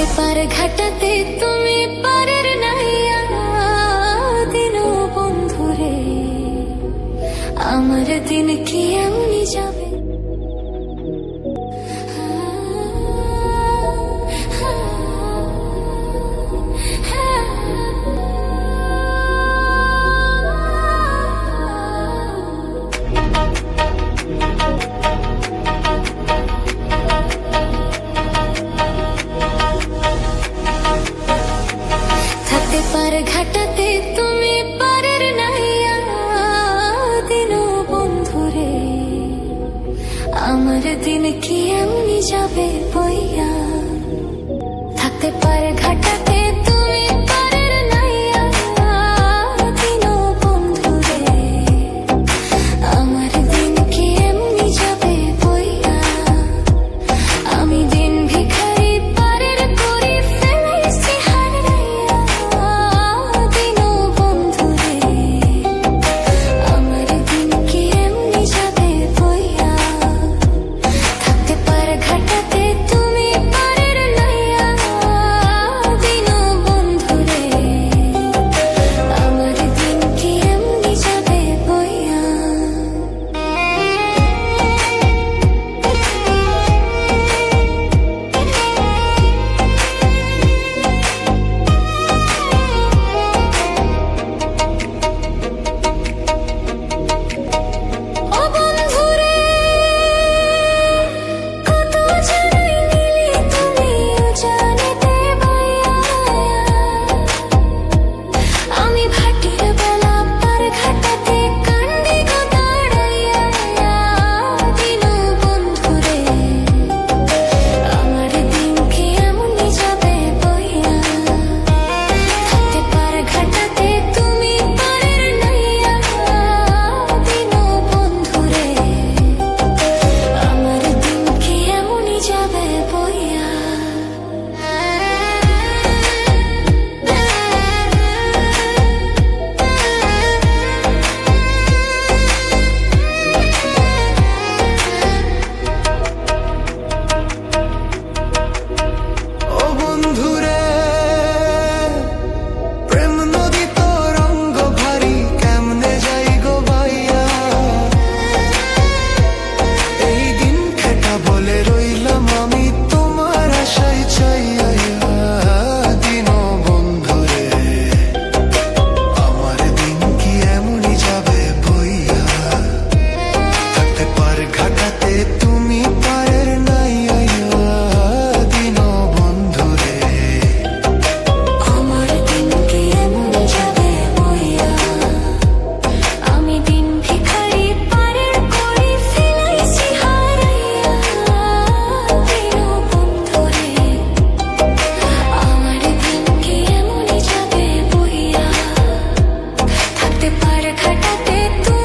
থাকতে পারে ঘাটাতে তুমি পারের নাইয়া দিন বন্ধুরে আমার দিন কি এমনি যাবে থাকতে পারে ঘাটাতে তুমি পারের নাইয়া দিন বন্ধুরে আমার দিন কি এমনি যাবে বইয়া থাকতে পারে ঘাটাতে তুমি পারের নাইয়া দিন বন্ধুরে আমার দিন কি এমনি যাবে বইয়া আমি দিন ভিখারি পারের করি ফেলাইছি হারাইয়া দিন বন্ধুরে আমার দিন কি এমনি যাবে বইয়া থাকতে পারে ঘাটাতে তুমি পারের নাইয়া দিন বন্ধুরে আমার দিন কি এমনি যাবে বইয়া ও বন্ধুরে কত জানাই নিলি তুমিও জানিতে বইয়া আমি ভাটির বেলা পার ঘাটাতে কান্দি গো দাঁড়াইয়া দিন বন্ধুরে আমার দিন কি এমনি যাবে বইয়া থাকতে পারে ঘাটাতে তুমি পারের নাইয়া দিন বন্ধুরে আমার দিন কি এমনি যাবে বইয়া ও বন্ধুরে প্রেম নদী তো রঙ্গ ভারী কেমনে যাই গো বাইয়া এই দিন খেটা বলে রইলাম আমি তোমার আশায় চাইয়া দিন বন্ধুরে আমার দিন কি এমনি যাবে বইয়া থাকতে পার ঘাটাতে তুমি পারের নাইয়া দিন বন্ধুরে আমার দিন কি এমনি যাবে বইয়া আমি দিন ভিখারি পারের করি ফেলাইছি হারাইয়া দিন বন্ধুরে আমার দিন কি এমনি যাবে বইয়া থাকতে পারে ঘাটাতে তুমি